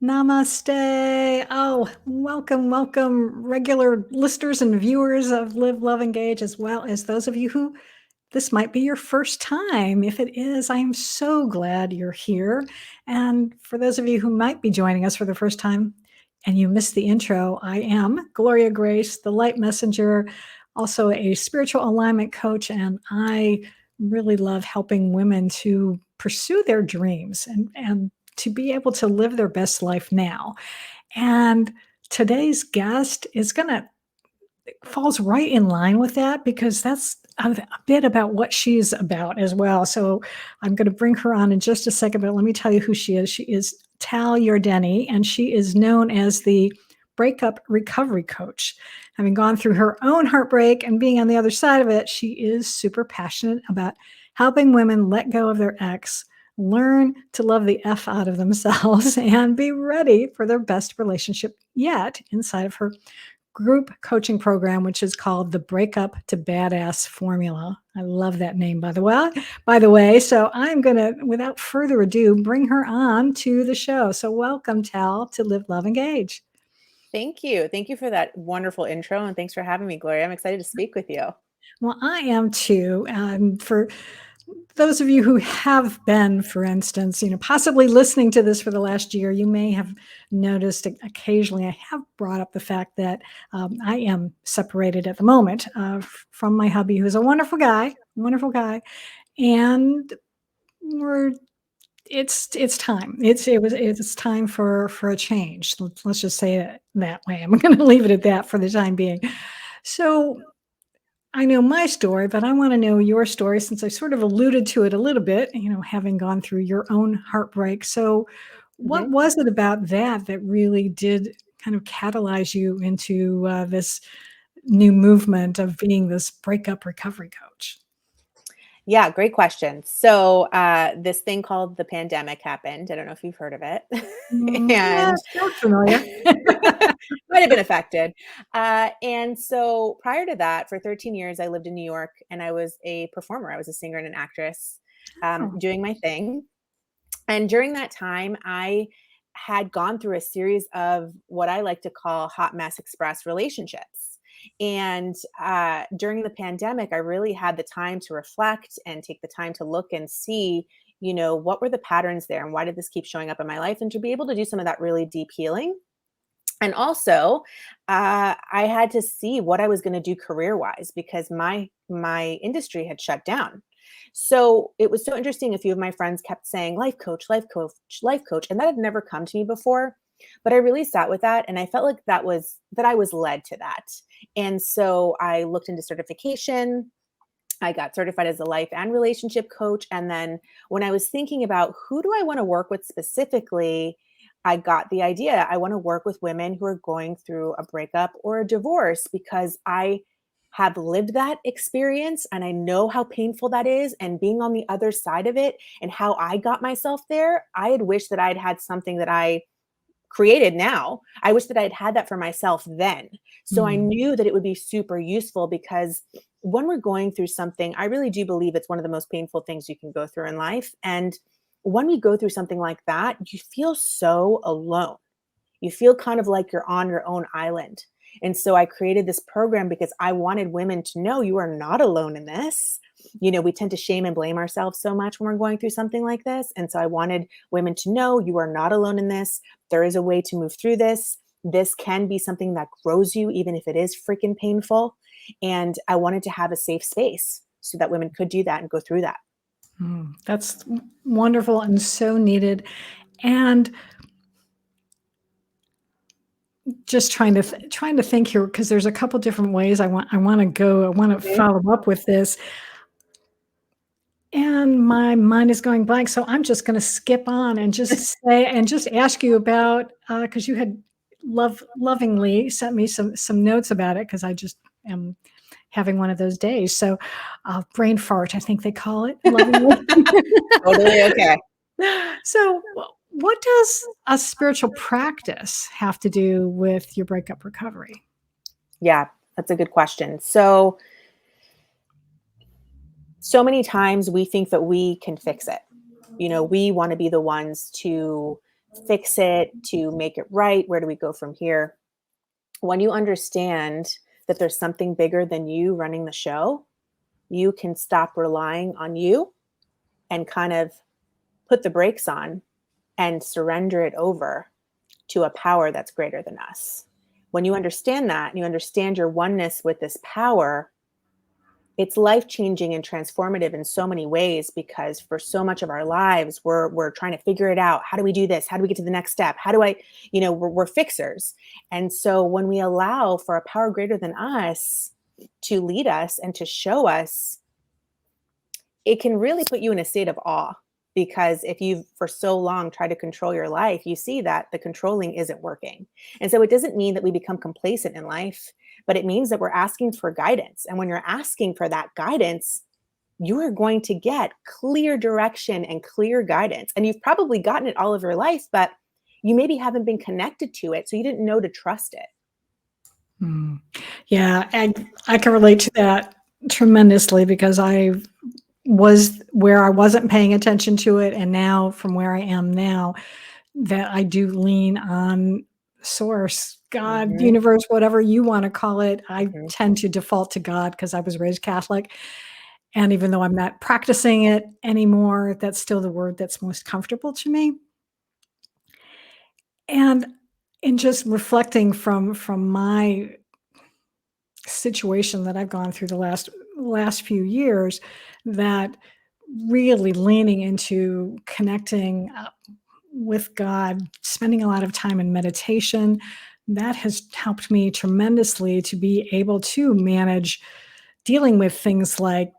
Namaste. Oh, welcome, welcome, regular listeners and viewers of Live, Love, Engage, as well as those of you who this might be your first time. If it is, I am so glad you're here. And for those of you who might be joining us for the first time and you missed the intro, I am Gloria Grace, the light messenger, also a spiritual alignment coach, and I really love helping women to pursue their dreams and to be able to live their best life now. And today's guest is going to falls right in line with that because that's a bit about what she's about as well. So I'm going to bring her on in just a second, but let me tell you who she is. She is Tal Yardeni, and she is known as the Breakup Recovery Coach. Having gone through her own heartbreak and being on the other side of it, she is super passionate about helping women let go of their ex, learn to love the F out of themselves, and be ready for their best relationship yet inside of her group coaching program, which is called the Breakup to Badass Formula. I love that name, by the way. So I'm going to, without further ado, bring her on to the show. So welcome, Tal, to Live, Love, Engage. Thank you. Thank you for that wonderful intro. And thanks for having me, Gloria. I'm excited to speak with you. Well, I am too. For those of you who have been, for instance, possibly listening to this for the last year, you may have noticed occasionally I have brought up the fact that I am separated at the moment from my hubby, who's a wonderful guy, and we're it's time. It's time for a change. Let's just say it that way. I'm going to leave it at that for the time being. So I know my story, but I want to know your story since I sort of alluded to it a little bit, having gone through your own heartbreak. So, what Mhm. was it about that really did kind of catalyze you into this new movement of being this breakup recovery coach? Yeah, great question. So, this thing called the pandemic happened. I don't know if you've heard of it. Yeah, And sounds familiar. might have been affected. And so, prior to that, for 13 years, I lived in New York and I was a performer. I was a singer and an actress, Oh, doing my thing. And during that time, I had gone through a series of what I like to call hot mess express relationships. And during the pandemic, I really had the time to reflect and take the time to look and see, what were the patterns there and why did this keep showing up in my life? And to be able to do some of that really deep healing. And also, I had to see what I was going to do career wise because my industry had shut down. So it was so interesting. A few of my friends kept saying, life coach, life coach, life coach. And that had never come to me before. But I really sat with that. And I felt like that I was led to that. And so I looked into certification. I got certified as a life and relationship coach. And then when I was thinking about who do I want to work with specifically, I got the idea I want to work with women who are going through a breakup or a divorce because I have lived that experience and I know how painful that is. And being on the other side of it and how I got myself there, I had wished that I'd had something that I created now. I wish that I'd had that for myself then. So I mm, knew that it would be super useful because when we're going through something, I really do believe it's one of the most painful things you can go through in life. And when we go through something like that, you feel so alone. You feel kind of like you're on your own island. And so I created this program because I wanted women to know you are not alone in this. We tend to shame and blame ourselves so much when we're going through something like this. And so I wanted women to know you are not alone in this. There is a way to move through this. This can be something that grows you, even if it is freaking painful. And I wanted to have a safe space so that women could do that and go through that. that's wonderful and so needed. And just trying to think here because there's a couple different ways I want to go. I want to Mhm. follow up with this, and my mind is going blank. So I'm just going to skip on and just ask you about because you had lovingly sent me some notes about it because I just am having one of those days. So brain fart, I think they call it lovingly. Totally okay. So what does a spiritual practice have to do with your breakup recovery? Yeah, that's a good question. So many times we think that we can fix it. We want to be the ones to fix it, to make it right? Where do we go from here? When you understand that there's something bigger than you running the show, you can stop relying on you and kind of put the brakes on and surrender it over to a power that's greater than us. When you understand that and you understand your oneness with this power, it's life-changing and transformative in so many ways, because for so much of our lives, we're trying to figure it out. How do we do this? How do we get to the next step? How do I, we're fixers. And so when we allow for a power greater than us to lead us and to show us, it can really put you in a state of awe. Because if you've for so long tried to control your life, you see that the controlling isn't working. And so it doesn't mean that we become complacent in life, but it means that we're asking for guidance. And when you're asking for that guidance, you are going to get clear direction and clear guidance. And you've probably gotten it all of your life, but you maybe haven't been connected to it, so you didn't know to trust it. Yeah, I can relate to that tremendously, because I was where I wasn't paying attention to it, and now from where I am now, that I do lean on source, God, Mhm, universe, whatever you want to call it. I mhm. tend to default to God because I was raised Catholic. And even though I'm not practicing it anymore, that's still the word that's most comfortable to me. And in just reflecting from my situation that I've gone through the last few years, that really leaning into connecting with God, spending a lot of time in meditation, that has helped me tremendously to be able to manage dealing with things like,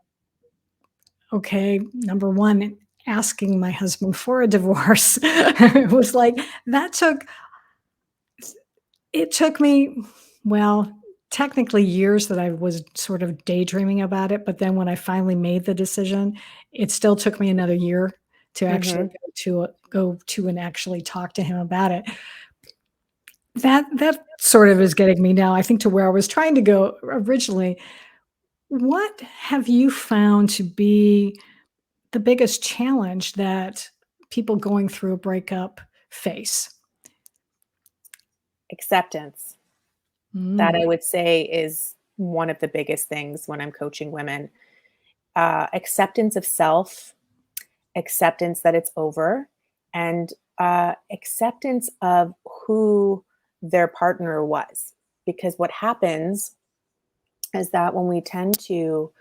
okay, number one, asking my husband for a divorce. It was like that took me, well, technically years that I was sort of daydreaming about it, but then when I finally made the decision, it still took me another year to actually Mhm. go to and actually talk to him about it. That sort of is getting me now, I think, to where I was trying to go originally. What have you found to be the biggest challenge that people going through a breakup face? Acceptance. That I Mm, would say is one of the biggest things when I'm coaching women. Acceptance of self, acceptance that it's over, and acceptance of who their partner was. Because what happens is that when we tend to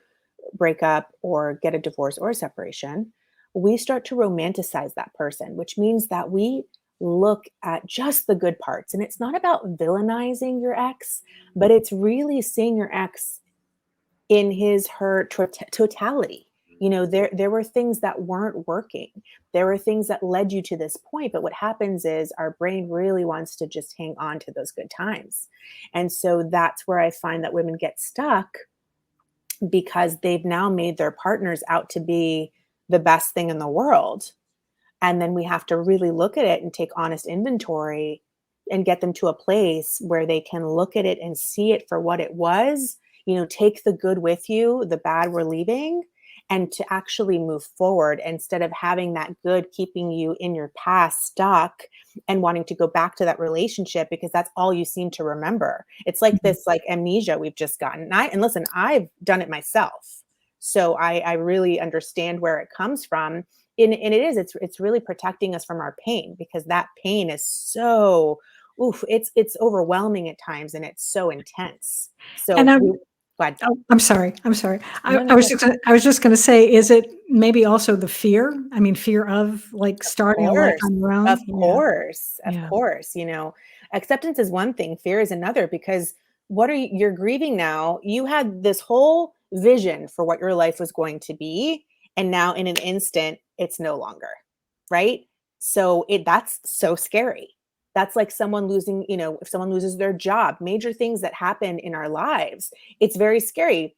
break up or get a divorce or a separation, we start to romanticize that person, which means that we look at just the good parts. And it's not about villainizing your ex, but it's really seeing your ex in his her totality. There were things that weren't working. There were things that led you to this point, but what happens is our brain really wants to just hang on to those good times. And so that's where I find that women get stuck, because they've now made their partners out to be the best thing in the world. And then we have to really look at it and take honest inventory and get them to a place where they can look at it and see it for what it was. Take the good with you, the bad we're leaving, and to actually move forward instead of having that good keeping you in your past stuck and wanting to go back to that relationship because that's all you seem to remember. It's like mhm. this like amnesia we've just gotten. And listen, I've done it myself. So I really understand where it comes from. And it's really protecting us from our pain, because that pain is so it's overwhelming at times, and it's so intense. And So I'm we glad. Oh, I'm sorry, I'm sorry. No, I no, was good. just gonna say, is it maybe also the fear? I mean, fear of, like, Of starting a life course. on your own? Of Yeah, course. Of yeah. course. Acceptance is one thing, fear is another, because you're grieving now. You had this whole vision for what your life was going to be, and now in an instant it's no longer, right? So that's so scary. That's like someone losing, if someone loses their job, major things that happen in our lives, it's very scary.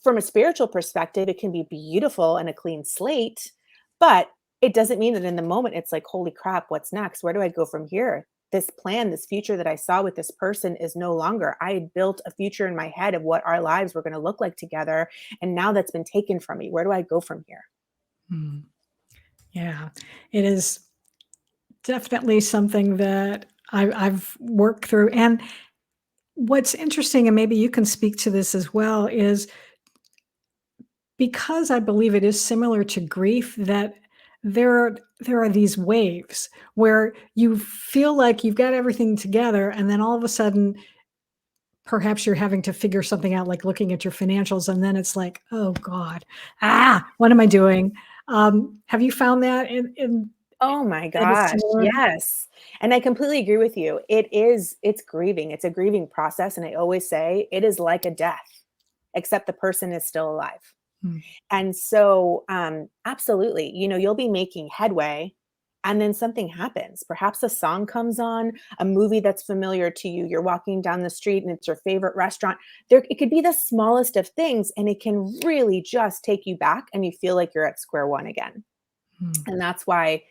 From a spiritual perspective, it can be beautiful and a clean slate, but it doesn't mean that in the moment it's like, holy crap, what's next? Where do I go from here? This plan, this future that I saw with this person is no longer. I had built a future in my head of what our lives were going to look like together. And now that's been taken from me. Where do I go from here? Mm, yeah. It is definitely something that I've worked through. And what's interesting, and maybe you can speak to this as well, is because I believe it is similar to grief, that there are these waves where you feel like you've got everything together, and then all of a sudden, perhaps you're having to figure something out, like looking at your financials, and then it's like, "Oh god, what am I doing?" Have you found that in Oh my that is gosh, similar? yes. And I completely agree with you. It's grieving. It's a grieving process, and I always say it is like a death, except the person is still alive. Mm, And so, absolutely, you'll be making headway and then something happens. Perhaps a song comes on, a movie that's familiar to you. You're walking down the street and it's your favorite restaurant. It could be the smallest of things, and it can really just take you back and you feel like you're at square one again. mm. And that's why,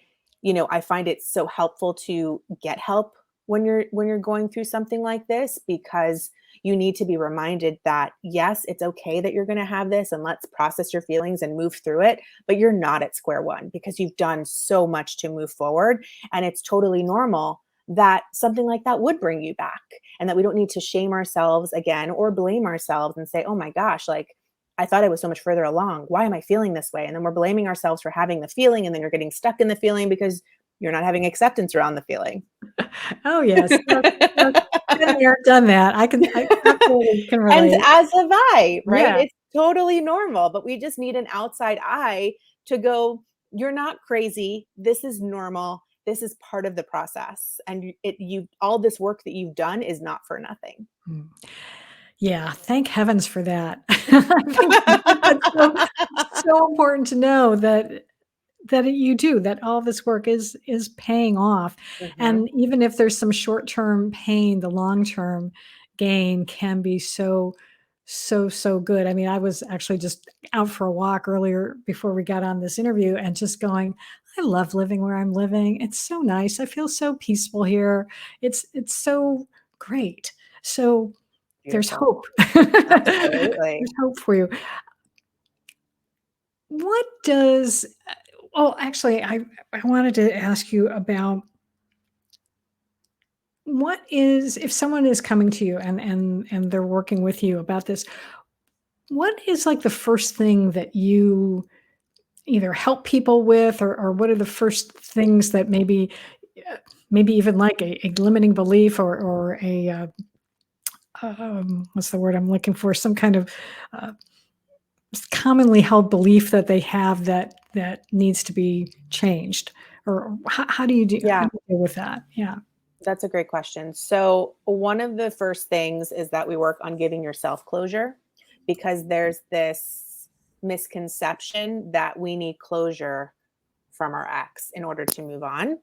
I find it so helpful to get help when you're going through something like this, because you need to be reminded that yes, it's okay that you're going to have this, and let's process your feelings and move through it, but you're not at square one because you've done so much to move forward, and it's totally normal that something like that would bring you back, and that we don't need to shame ourselves again or blame ourselves and say, "Oh my gosh, like I thought I was so much further along. Why am I feeling this way?" And then we're blaming ourselves for having the feeling, and then you're getting stuck in the feeling because you're not having acceptance around the feeling. Oh, yes. Yes, yes. Been there, done that. I absolutely can And relate. as have I, right? Yeah. It's totally normal, but we just need an outside eye to go, "You're not crazy. This is normal. This is part of the process. And you all this work that you've done is not for nothing." Mm. Yeah, thank heavens for that. I think that's so important to know that you do, that all this work is paying off, Mhm. and even if there's some short-term pain, the long-term gain can be so good. I mean, I was actually just out for a walk earlier before we got on this interview and just going, "I love living where I'm living. It's so nice. I feel so peaceful here. It's so great." So, there's Beautiful. hope. Absolutely. There's hope for you. What does Oh, actually, I wanted to ask you about what is if someone is coming to you and they're working with you about this, what is like the first thing that you either help people with, or what are the first things that maybe even like a limiting belief, or a what's the word I'm looking for? Some kind of uh, commonly held belief that they have that needs to be changed, or how Yeah. do you deal with that? Yeah. That's a great question. So, one of the first things is that we work on giving yourself closure, because there's this misconception that we need closure from our ex in order to move on.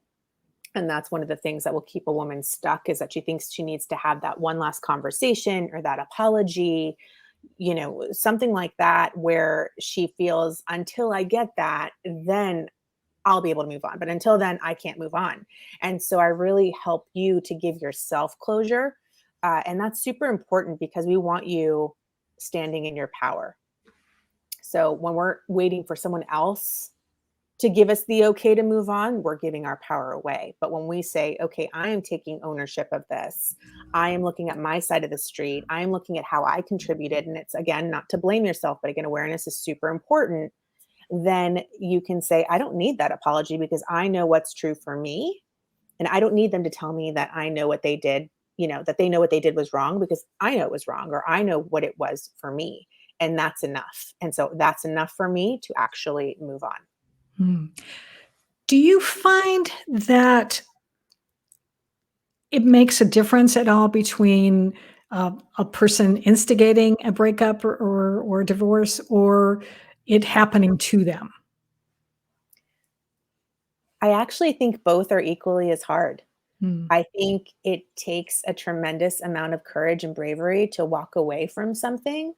And that's one of the things that will keep a woman stuck, is that she thinks she needs to have that one last conversation or that apology, something like that, where she feels, until I get that, then I'll be able to move on. But until then, I can't move on. And so I really help you to give yourself closure. And that's super important because we want you standing in your power. So when we're waiting for someone else to give us the okay to move on, we're giving our power away. But when we say, okay, I am taking ownership of this, I am looking at my side of the street, I am looking at how I contributed. And it's, again, not to blame yourself, but again, awareness is super important. Then you can say, I don't need that apology because I know what's true for me. And I don't need them to tell me that I know what they did, that they know what they did was wrong, because I know it was wrong, or I know what it was for me. And that's enough. And so that's enough for me to actually move on. Hmm. Do you find that it makes a difference at all between a person instigating a breakup, or divorce, or it happening to them? I actually think both are equally as hard. Hmm. I think it takes a tremendous amount of courage and bravery to walk away from something.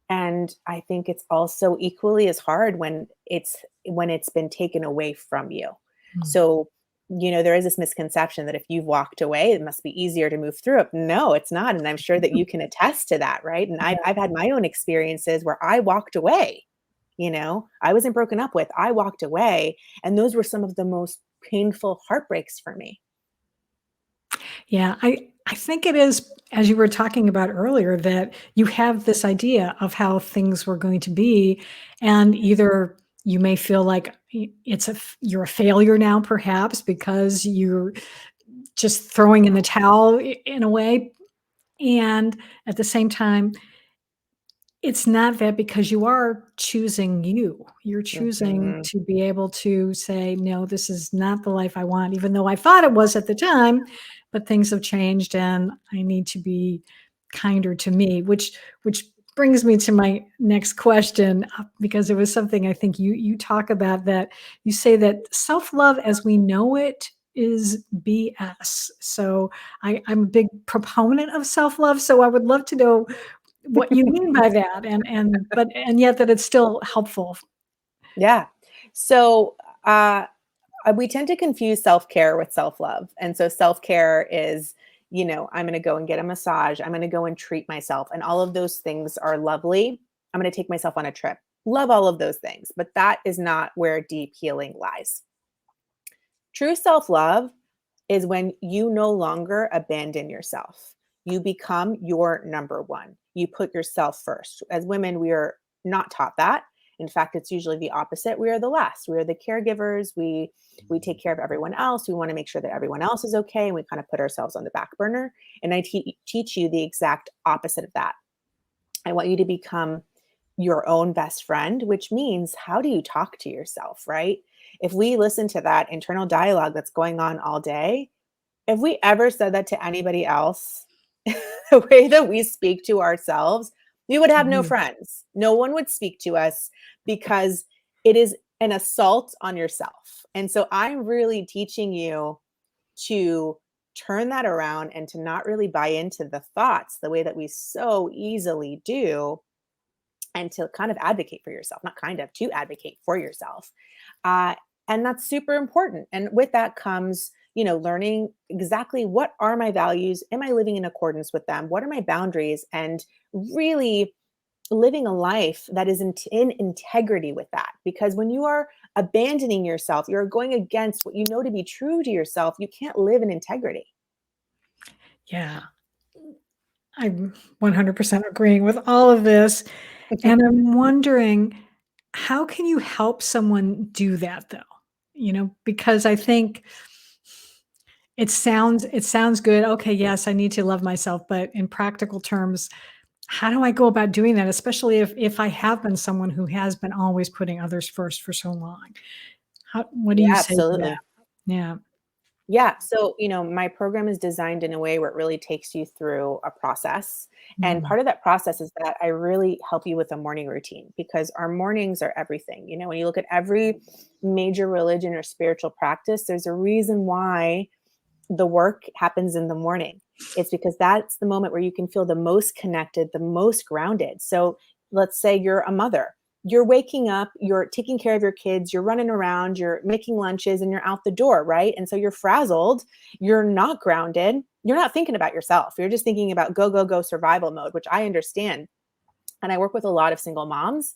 And I think it's also equally as hard when it's been taken away from you. Hmm. So, there is this misconception that if you've walked away, it must be easier to move through it. No, it's not. And I'm sure that you can attest to that, right? And I've had my own experiences where I walked away. I wasn't broken up with, I walked away. And those were some of the most painful heartbreaks for me. Yeah, I think it is, as you were talking about earlier, that you have this idea of how things were going to be, and either you may feel like you're a failure now, perhaps because you're just throwing in the towel in a way, and at the same time, it's not that, because you are choosing you. You're choosing Mhm. to be able to say, "No, this is not the life I want," even though I thought it was at the time, but things have changed and I need to be kinder to me, which brings me to my next question, because it was something I think you talk about, that you say that self-love as we know it is BS. So I'm a big proponent of self-love, so I would love to know what you mean by that, and yet that it's still helpful. Yeah. So, we tend to confuse self-care with self-love. And so self-care is, I'm going to go and get a massage. I'm going to go and treat myself. And all of those things are lovely. I'm going to take myself on a trip. Love all of those things. But that is not where deep healing lies. True self-love is when you no longer abandon yourself. You become your number one. You put yourself first. As women, we are not taught that. In fact, it's usually the opposite. We are the last. We are the caregivers. We take care of everyone else. We want to make sure that everyone else is okay, and we kind of put ourselves on the back burner. And I teach you the exact opposite of that. I want you to become your own best friend, which means, how do you talk to yourself, right? If we listen to that internal dialogue that's going on all day, if we ever said that to anybody else, the way that we speak to ourselves, we would have no Mhm. friends. No one would speak to us, because it is an assault on yourself. And so I'm really teaching you to turn that around and to not really buy into the thoughts the way that we so easily do, and to kind of advocate for yourself, not kind of, to advocate for yourself. Uh, and that's super important. And with that comes, learning exactly what are my values? Am I living in accordance with them? What are my boundaries? And really living a life that is in integrity with that. Because when you are abandoning yourself, you're going against what you know to be true to yourself. You can't live in integrity. Yeah, I'm 100% agreeing with all of this, and I'm wondering, how can you help someone do that, though? Because I think it sounds good. Okay, yes, I need to love myself, but in practical terms, how do I go about doing that, especially if I have been someone who has been always putting others first for so long? What do Yeah, you say to that? absolutely. Yeah. Yeah. So, my program is designed in a way where it really takes you through a process. And Mm. part of that process is that I really help you with a morning routine, because our mornings are everything. When you look at every major religion or spiritual practice, there's a reason why the work happens in the morning. It's because that's the moment where you can feel the most connected, the most grounded. So let's say you're a mother. You're waking up, you're taking care of your kids, you're running around, you're making lunches, and you're out the door, right? And so you're frazzled, you're not grounded, you're not thinking about yourself. You're just thinking about go, go, go survival mode, which I understand. And I work with a lot of single moms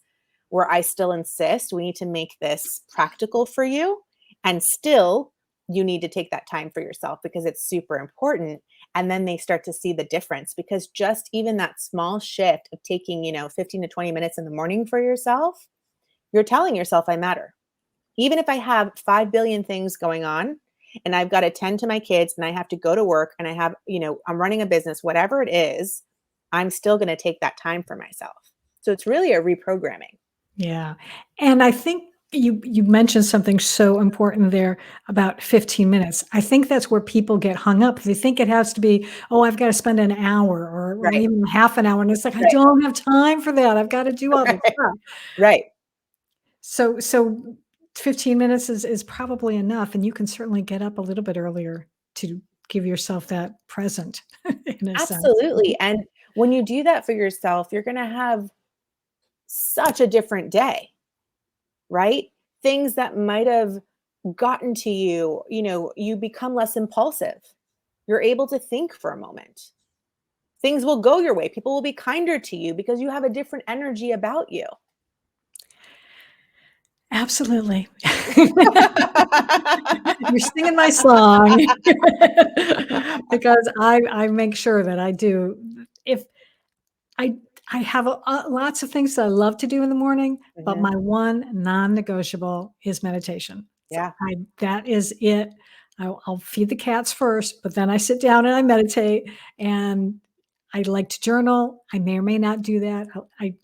where I still insist we need to make this practical for you. And still, you need to take that time for yourself, because it's super important. And then they start to see the difference, because just even that small shift of taking, 15 to 20 minutes in the morning for yourself, you're telling yourself, I matter. Even if I have 5 billion things going on and I've got to tend to my kids and I have to go to work and I have, I'm running a business, whatever it is, I'm still going to take that time for myself. So it's really a reprogramming. Yeah, and I think you mentioned something so important there about 15 minutes. I think that's where people get hung up. They think it has to be, "Oh, I've gotta spend an hour or Right. even half an hour," and it's like, "I Right. don't have time for that. I've gotta do all this Right. stuff." Right. So 15 minutes is probably enough, and you can certainly get up a little bit earlier to give yourself that present in a sense. Absolutely. And when you do that for yourself, you're going to have such a different day, right? Things that might have gotten to you, you become less impulsive. You're able to think for a moment. Things will go your way. People will be kinder to you because you have a different energy about you. Absolutely. You're singing my song because I make sure that I do. If I I have lots of things that I love to do in the morning, but Mhm. my one non-negotiable is meditation. So Yeah, that is it. I'll feed the cats first, but then I sit down and I meditate, and I like to journal. I may or may not do that. I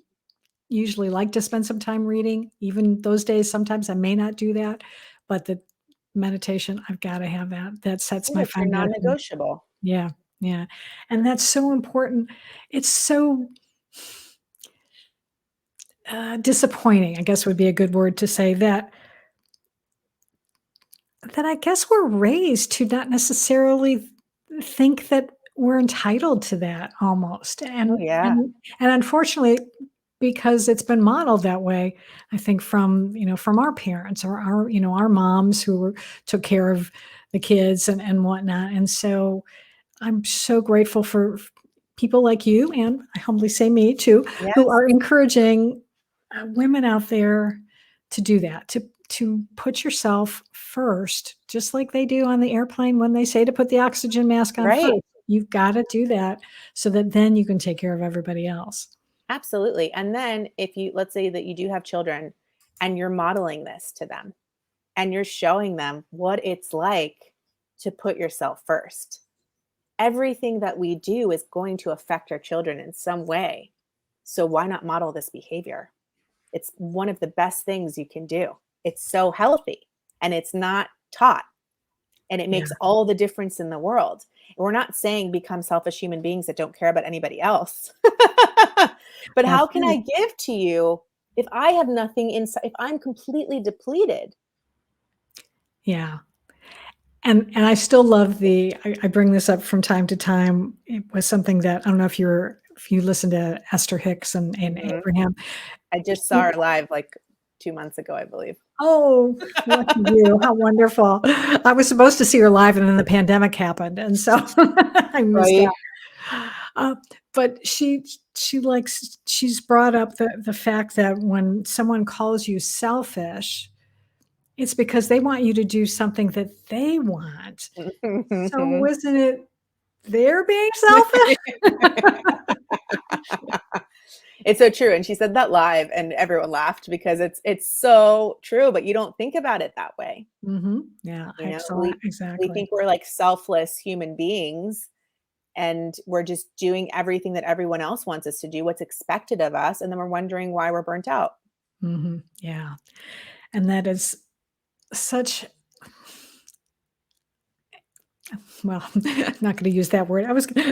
usually like to spend some time reading. Even those days, sometimes I may not do that, but the meditation, I've gotta have that. That sets yeah, my it's your foundation. non-negotiable. Yeah, yeah, and that's so important. It's so, disappointing, I guess would be a good word to say, that I guess we're raised to not necessarily think that we're entitled to that almost, Oh, yeah, and unfortunately, because it's been modeled that way, I think from our parents or our moms who took care of the kids and whatnot, and so I'm so grateful for people like you, and I humbly say me too, who yes, are encouraging women out there to do that, to put yourself first, just like they do on the airplane when they say to put the oxygen mask on right, first. You've got to do that so that then you can take care of everybody else. absolutely, and then if you let's say that you do have children and you're modeling this to them, and you're showing them what it's like to put yourself first. Everything that we do is going to affect our children in some way. So why not model this behavior? It's one of the best things you can do. It's so healthy and it's not taught and it Yeah, makes all the difference in the world. We're not saying become selfish human beings that don't care about anybody else. But how that's can right. I give to you if I have nothing inside, if I'm completely depleted? Yeah. And I still love I bring this up from time to time. It was something that I don't know if you listen to Esther Hicks and Mhm. Abraham. I just saw She her live like 2 months ago, I believe. Oh, lucky you, how wonderful. I was supposed to see her live, and then the pandemic happened, and so I missed Right. out. Uh, but she's brought up the fact that when someone calls you selfish, it's because they want you to do something that they want. So isn't it they're being selfish? It's so true, and she said that live, and everyone laughed because it's so true, but you don't think about it that way, Mhm. Yeah, you know? excellent, We exactly. think we're like selfless human beings, and we're just doing everything that everyone else wants us to do, what's expected of us, and then we're wondering why we're burnt out. Mhm. Yeah, and that is such well, I'm not gonna use that word. I was gonna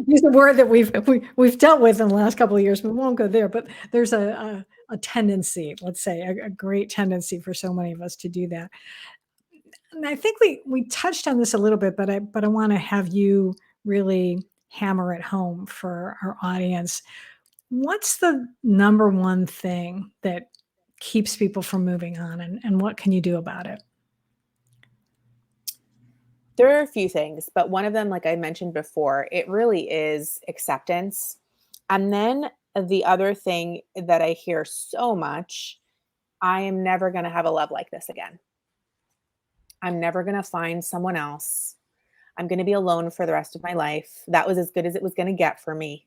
use the word that we've dealt with in the last couple of years, but we won't go there. But there's a tendency, let's say, a great tendency for so many of us to do that. And I think we touched on this a little bit, but I wanna have you really hammer it home for our audience. What's the number one thing that keeps people from moving on, and what can you do about it? There are a few things, but one of them, like I mentioned before, it really is acceptance. And then the other thing that I hear so much, I am never going to have a love like this again. I'm never going to find someone else. I'm going to be alone for the rest of my life. That was as good as it was going to get for me.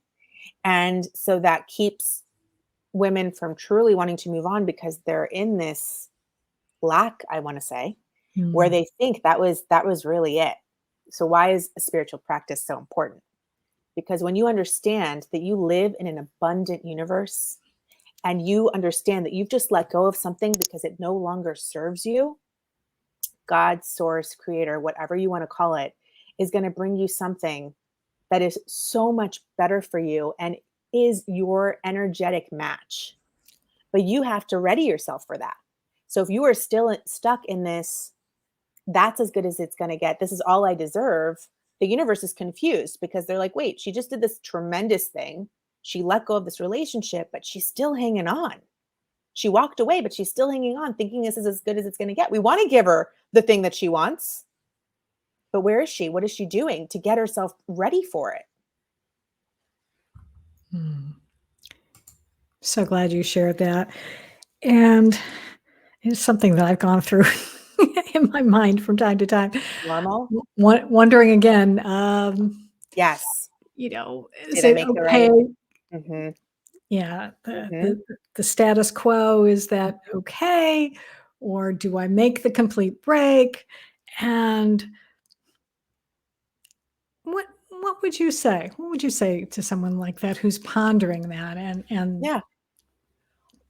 And so that keeps women from truly wanting to move on because they're in this lack, I want to say, where Mm, they think that was really it. So why is a spiritual practice so important? Because when you understand that you live in an abundant universe and you understand that you've just let go of something because it no longer serves you, God, source, creator, whatever you want to call it, is going to bring you something that is so much better for you and is your energetic match. But you have to ready yourself for that. So if you are still stuck in this, that's as good as it's going to get, this is all I deserve, the universe is confused because they're like, wait, she just did this tremendous thing. She let go of this relationship, but she's still hanging on. She walked away, but she's still hanging on, thinking this is as good as it's going to get. We want to give her the thing that she wants, but where is she? What is she doing to get herself ready for it? mm. So glad you shared that. And It's something that I've gone through in my mind from time to time. Normal? Wondering again, Yes. is Did I it make the okay? right Mhm, Yeah, mhm, the status quo, is that mhm. okay? Or do I make the complete break? And what would you say? What would you say to someone like that who's pondering that and Yeah.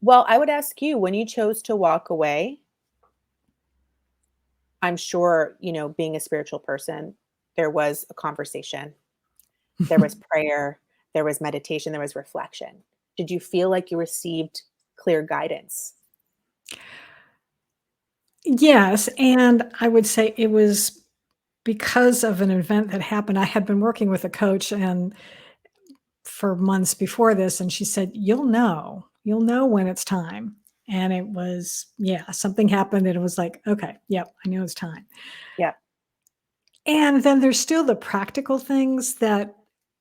Well, I would ask you, when you chose to walk away, I'm sure, being a spiritual person, there was a conversation, there was prayer, there was meditation, there was reflection. Did you feel like you received clear guidance? Yes, and I would say it was because of an event that happened. I had been working with a coach and for months before this, and she said, you'll know when it's time." And it was, yeah, something happened and it was like, okay, yep, I know it's time. Yeah, And then there's still the practical things that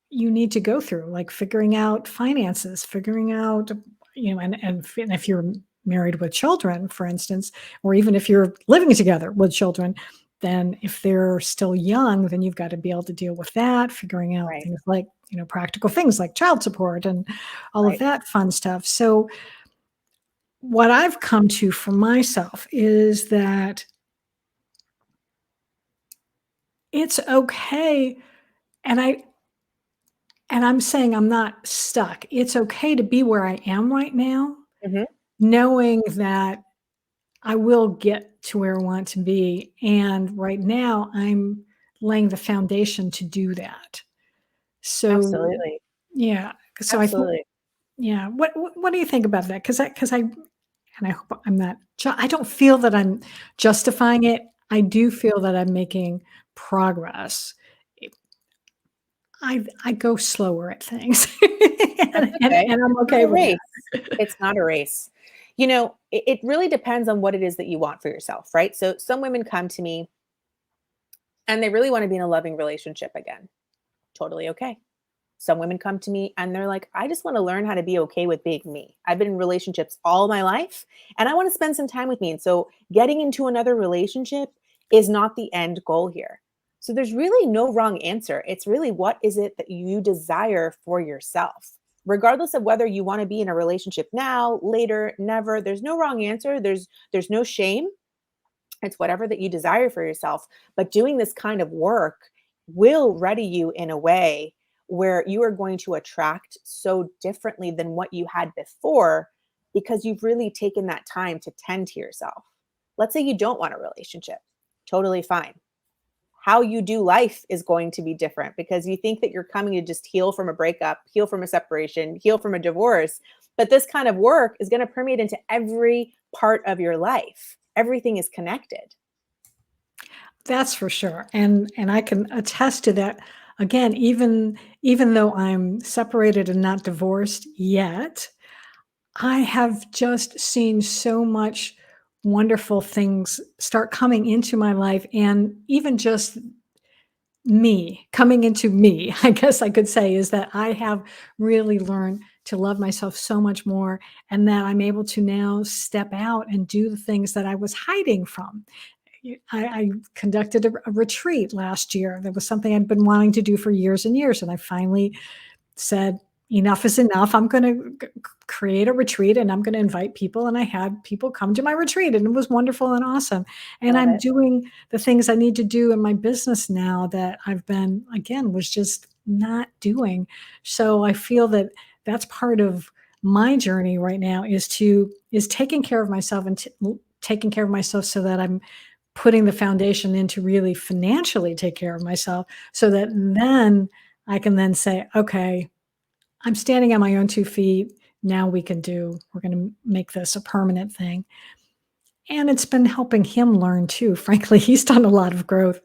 you need to go through, like figuring out finances, figuring out, and if you're married with children, for instance, or even if you're living together with children, then if they're still young, then you've got to be able to deal with that, figuring out right, things like, practical things like child support and all of right. that fun stuff. So, what I've come to for myself is that it's okay. And I'm saying I'm not stuck. It's okay to be where I am right now, Mhm. knowing that I will get to where I want to be. And right now, I'm laying the foundation to do that. So, Absolutely, yeah. So I think, absolutely. yeah. What do you think about that? And I hope I'm not. I don't feel that I'm justifying it. I do feel that I'm making progress. I go slower at things, That's and okay. I'm It's not okay a with race. that. It's not a race. It really depends on what it is that you want for yourself, right? So some women come to me and they really want to be in a loving relationship again. Totally okay. Some women come to me and they're like, I just want to learn how to be okay with being me. I've been in relationships all my life and I want to spend some time with me. And so getting into another relationship is not the end goal here. So there's really no wrong answer. It's really, what is it that you desire for yourself? Regardless of whether you want to be in a relationship now, later, never, there's no wrong answer. There's no shame. It's whatever that you desire for yourself. But doing this kind of work will ready you in a way where you are going to attract so differently than what you had before, because you've really taken that time to tend to yourself. Let's say you don't want a relationship. Totally fine. How you do life is going to be different because you think that you're coming to just heal from a breakup, heal from a separation, heal from a divorce. But this kind of work is going to permeate into every part of your life. Everything is connected. That's for sure, and I can attest to that. Again, even though I'm separated and not divorced yet, I have just seen so much wonderful things start coming into my life, and even just me coming into me, I guess I could say, is that I have really learned to love myself so much more, and that I'm able to now step out and do the things that I was hiding from. I conducted a retreat last year. That was something I'd been wanting to do for years and years, and I finally said, enough is enough. I'm going to create a retreat and I'm going to invite people. And I had people come to my retreat and it was wonderful and awesome. And Love I'm it. doing the things I need to do in my business now that I've been, again, was just not doing. So I feel that that's part of my journey right now is taking care of myself and taking care of myself so that I'm putting the foundation in to really financially take care of myself so that then I can then say, okay, I'm standing on my own 2 feet. Now we're gonna make this a permanent thing. And it's been helping him learn too. Frankly, he's done a lot of growth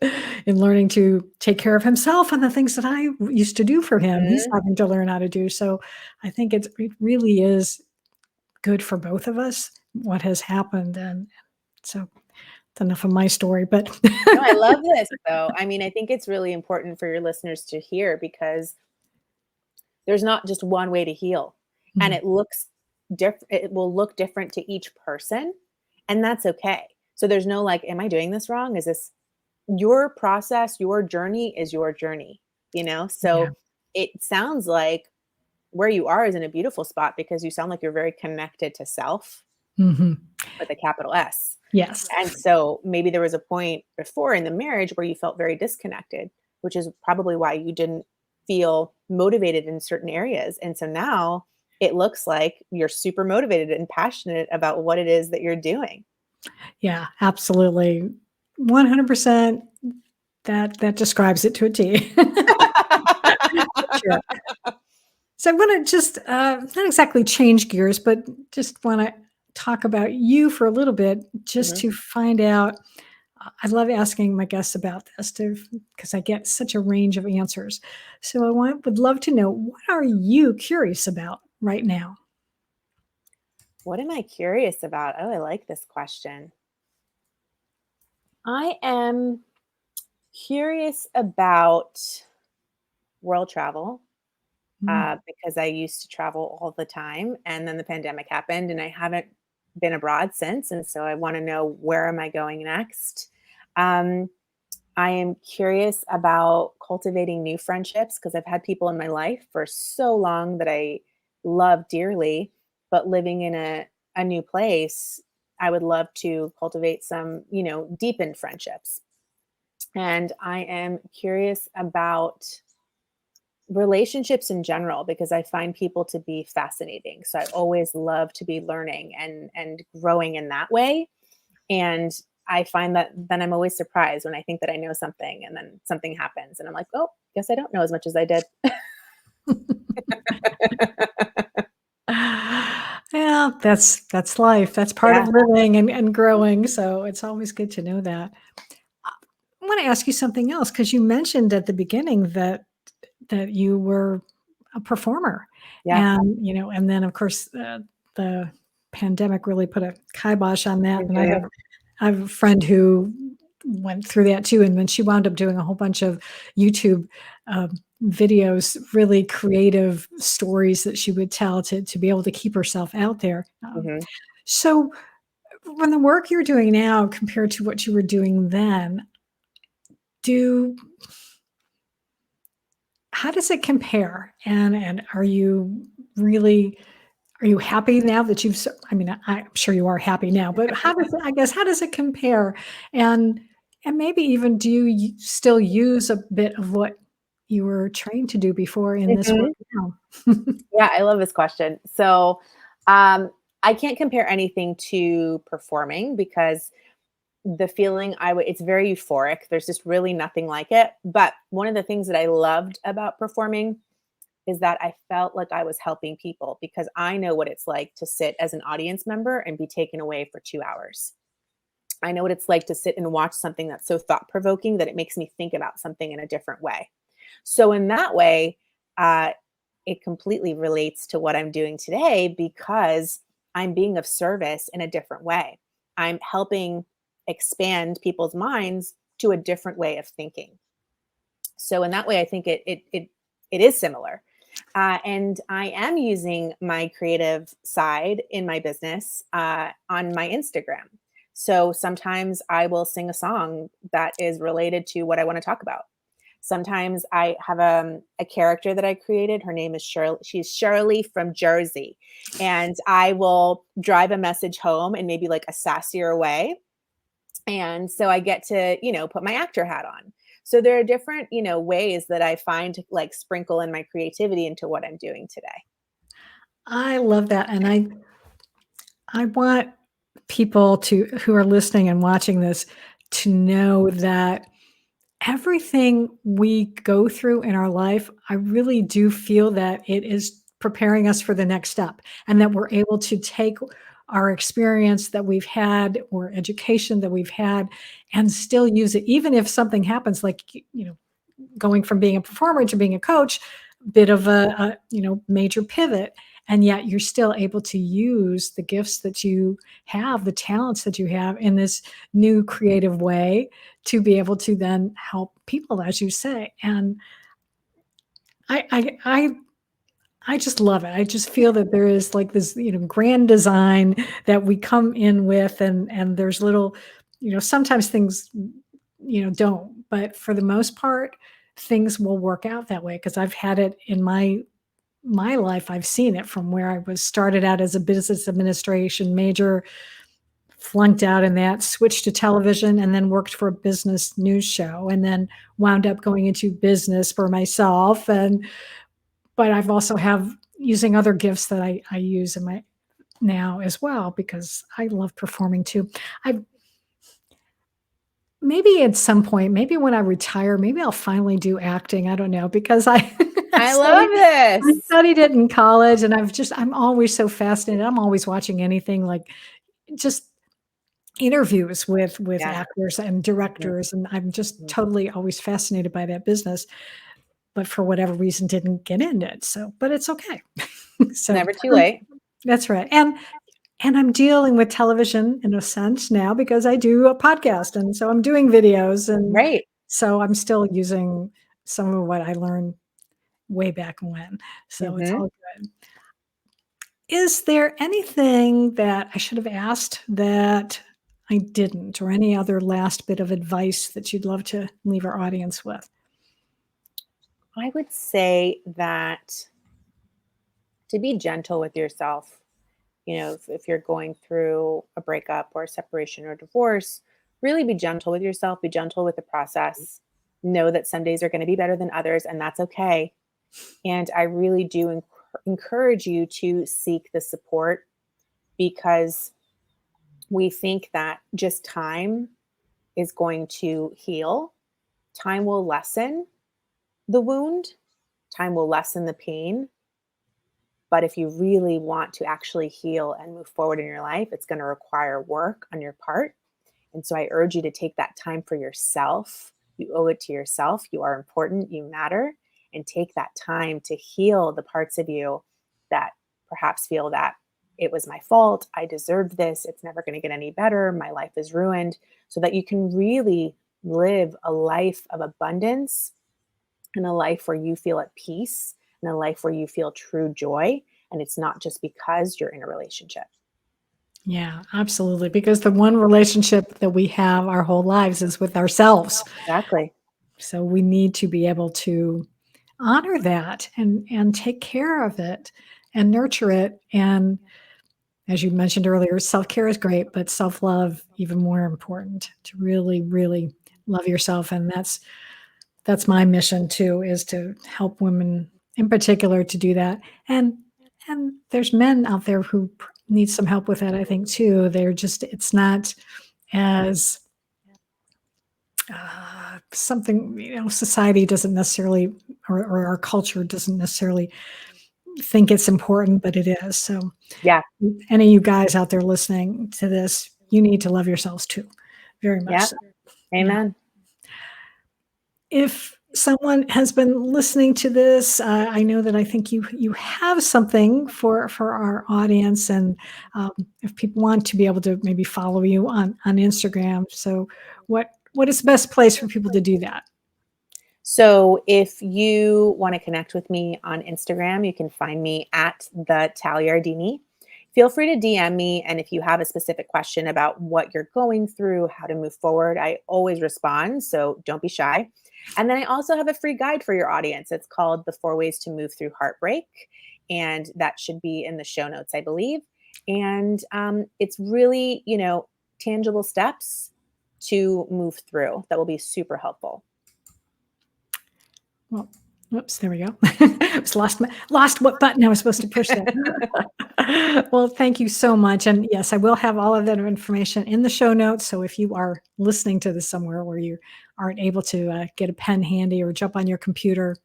in learning to take care of himself and the things that I used to do for him, he's Mhm. having to learn how to do. So I think it really is good for both of us what has happened. And so it's enough of my story, but No, I love this though. I mean, I think it's really important for your listeners to hear because there's not just one way to heal. And Mm, it looks different. It will look different to each person. and that's okay. So there's no like, am I doing this wrong? Is this your process? Your journey is your journey, you know? Yeah. So it sounds like where you are is in a beautiful spot because you sound like you're very connected to self Mhm. with a capital S. Yes. And so maybe there was a point before in the marriage where you felt very disconnected, which is probably why you didn't feel motivated in certain areas. And so now it looks like you're super motivated and passionate about what it is that you're doing. Yeah, absolutely. 100%. That describes it to a T. Sure. So I wanna just, not exactly change gears, but just wanna talk about you for a little bit just Mhm. to find out. I love asking my guests about this too, because I get such a range of answers. So would love to know, what are you curious about right now? What am I curious about? Oh, I like this question. I am curious about world travel Mm, because I used to travel all the time, and then the pandemic happened, and I haven't been abroad since. And so I want to know, where am I going next? Um, I am curious about cultivating new friendships because I've had people in my life for so long that I love dearly, but living in a new place, I would love to cultivate some, deepened friendships. And I am curious about relationships in general because I find people to be fascinating. So I always love to be learning and growing in that way. And I find that then I'm always surprised when I think that I know something and then something happens and I'm like, "Oh, guess I don't know as much as I did." yeah, that's life. That's part Yeah. of living and growing. So it's always good to know that. I want to ask you something else because you mentioned at the beginning that you were a performer, Yeah. and then of course the pandemic really put a kibosh on that. And Mhm. I have a friend who went through that too, and then she wound up doing a whole bunch of YouTube um, videos, really creative stories that she would tell to be able to keep herself out there. Mhm. So, when the work you're doing now compared to what you were doing then, do how does it compare? And really are you happy now that I mean, I'm sure you are happy now, but how does it compare? And and maybe even do you still use a bit of what you were trained to do before in this work Mhm. now? Yeah, I love this question. So, um, I can't compare anything to performing because the feeling it's very euphoric. There's just really nothing like it. But one of the things that I loved about performing is that I felt like I was helping people because I know what it's like to sit as an audience member and be taken away for 2 hours. I know what it's like to sit and watch something that's so thought provoking that it makes me think about something in a different way. So in that way, uh, it completely relates to what I'm doing today because I'm being of service in a different way. I'm helping expand people's minds to a different way of thinking. So in that way, I think it is similar. And I am using my creative side in my business on my Instagram. So sometimes I will sing a song that is related to what I want to talk about. Sometimes I have a character that I created. Her name is Shirley. She's Shirley from Jersey. And I will drive a message home in maybe like a sassier way. And so I get to, put my actor hat on. So there are different, ways that I find to like sprinkle in my creativity into what I'm doing today. I love that, and I want people to who are listening and watching this to know that everything we go through in our life, I really do feel that it is preparing us for the next step, and that we're able to take our experience that we've had or education that we've had and still use it, even if something happens, like, going from being a performer to being a coach, bit of a major pivot, and yet you're still able to use the gifts that you have, the talents that you have in this new creative way to be able to then help people, as you say. And I I just love it. I just feel that there is like this, grand design that we come in with, and there's little, sometimes things, don't, but for the most part, things will work out that way because I've had it in my life. I've seen it from where I was started out as a business administration major, flunked out in that, switched to television, and then worked for a business news show, and then wound up going into business for myself. But I've also have using other gifts that I use in my now as well because I love performing too. I maybe at some point, maybe when I retire, maybe I'll finally do acting. I don't know because I I I love studied I this. studied it in college, and I'm always so fascinated. I'm always watching anything like just interviews with Yeah. actors and Mhm, directors, and I'm just mhm. totally always fascinated by that business, but for whatever reason didn't get into it. So, but it's okay. It's So, never too late. that's right. And I'm dealing with television in a sense now because I do a podcast, and so I'm doing videos, and Right. so I'm still using some of what I learned way back when. So it's Mhm. all good. Is there anything that I should have asked that I didn't, or any other last bit of advice that you'd love to leave our audience with? I would say that to be gentle with yourself, if you're going through a breakup or a separation or divorce, really be gentle with yourself, be gentle with the process. Know that some days are going to be better than others, and that's okay. And I really do encourage you to seek the support because we think that just time is going to heal. Time will lessen the wound, time will lessen the pain. But if you really want to actually heal and move forward in your life, it's going to require work on your part. And so I urge you to take that time for yourself. You owe it to yourself. You are important, you matter, and take that time to heal the parts of you that perhaps feel that it was my fault. I deserved this. It's never going to get any better. My life is ruined. So that you can really live a life of abundance and a life where you feel at peace and a life where you feel true joy. And it's not just because you're in a relationship. Yeah, absolutely. Because the one relationship that we have our whole lives is with ourselves. Exactly. So we need to be able to honor that and take care of it and nurture it. And as you mentioned earlier, self-care is great, but self-love even more important to really, really love yourself. And that's my mission too, is to help women in particular to do that. And there's men out there who need some help with that, I think too. They're just it's not as something, society doesn't necessarily, or our culture doesn't necessarily think it's important, but it is. So Yeah. any of you guys out there listening to this, you need to love yourselves too. Very much Yeah. so. Yeah. Amen. If someone has been listening to this, I know that I think you have something for our audience, and um, if people want to be able to maybe follow you on Instagram, so what is the best place for people to do that? So if you want to connect with me on Instagram, you can find me at the Tal Yardeni. Feel free to DM me. And if you have a specific question about what you're going through, how to move forward, I always respond. So don't be shy. And then I also have a free guide for your audience. It's called The 4 Ways to Move Through Heartbreak. And that should be in the show notes, I believe. And it's really, tangible steps to move through that will be super helpful. Well, whoops, there we go. I was lost what button I was supposed to push there. Well, thank you so much. And yes, I will have all of that information in the show notes. So if you are listening to this somewhere where you aren't able to get a pen handy or jump on your computer,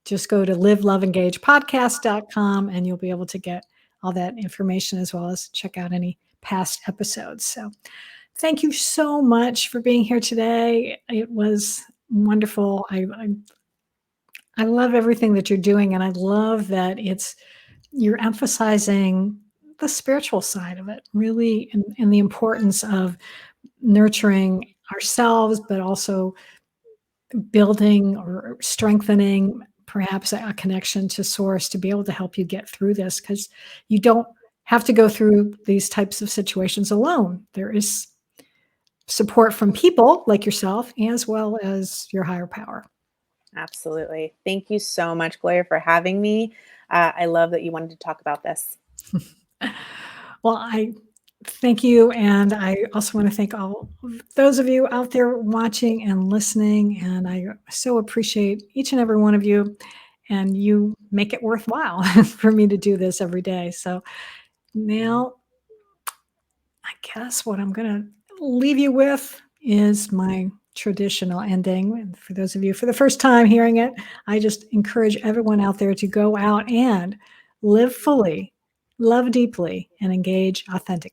just go to liveloveengagepodcast.com and you'll be able to get all that information as well as check out any past episodes. So thank you so much for being here today. It was wonderful. I love everything that you're doing, and I love that you're emphasizing the spiritual side of it, really, and the importance of nurturing ourselves, but also building or strengthening perhaps a connection to source to be able to help you get through this because you don't have to go through these types of situations alone. There is support from people like yourself as well as your higher power. Absolutely. Thank you so much, Gloria, for having me. I love that you wanted to talk about this. Well, I thank you. And I also want to thank all of those of you out there watching and listening. And I so appreciate each and every one of you. And you make it worthwhile for me to do this every day. So now, I guess what I'm going to leave you with is my traditional ending. And for those of you for the first time hearing it, I just encourage everyone out there to go out and live fully, love deeply, and engage authentically.